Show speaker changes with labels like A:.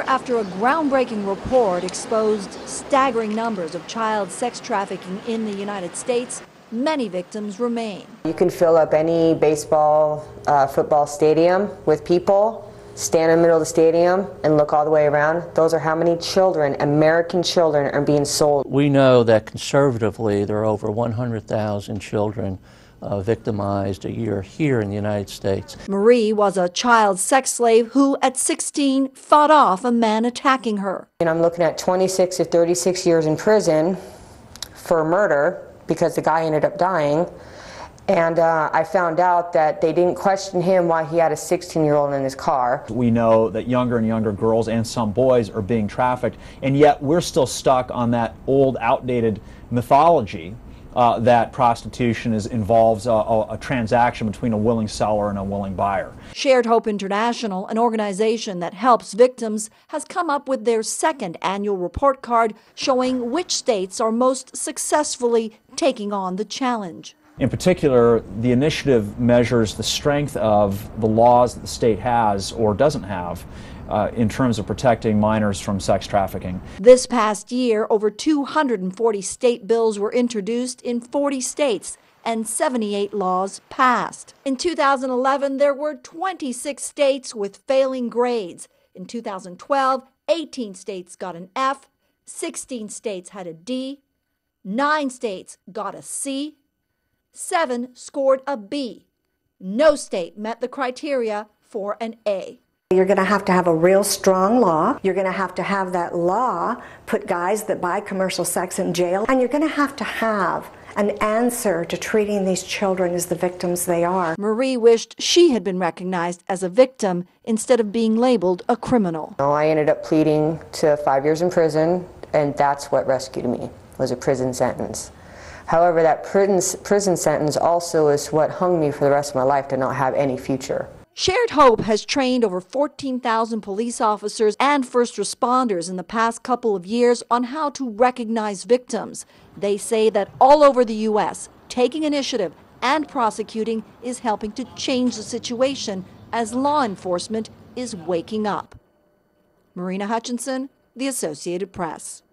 A: after a groundbreaking report exposed staggering numbers of child sex trafficking in the United States, many victims remain.
B: You can fill up any baseball, football stadium with people, stand in the middle of the stadium and look all the way around. Those are how many children, American children, are being sold.
C: We know that conservatively there are over 100,000 children victimized a year here in the United States.
A: Marie was a child sex slave who, at 16, fought off a man attacking her.
B: And I'm looking at 26 to 36 years in prison for murder because the guy ended up dying. And I found out that they didn't question him why he had a 16-year-old in his car.
D: We know that younger and younger girls and some boys are being trafficked, and yet we're still stuck on that old, outdated mythology that prostitution involves a transaction between a willing seller and a willing buyer.
A: Shared Hope International, an organization that helps victims, has come up with their second annual report card showing which states are most successfully taking on the challenge.
D: In particular, the initiative measures the strength of the laws that the state has or doesn't have in terms of protecting minors from sex trafficking.
A: This past year, over 240 state bills were introduced in 40 states and 78 laws passed. In 2011, there were 26 states with failing grades. In 2012, 18 states got an F, 16 states had a D, 9 states got a C, 7 scored a B. No state met the criteria for an A.
E: You're going to have a real strong law. You're going to have that law put guys that buy commercial sex in jail. And you're going to have an answer to treating these children as the victims they are.
A: Marie wished she had been recognized as a victim instead of being labeled a criminal.
B: I ended up pleading to 5 years in prison, and that's what rescued me, was a prison sentence. However, that prison sentence also is what hung me for the rest of my life to not have any future.
A: Shared Hope has trained over 14,000 police officers and first responders in the past couple of years on how to recognize victims. They say that all over the U.S., taking initiative and prosecuting is helping to change the situation as law enforcement is waking up. Marina Hutchinson, The Associated Press.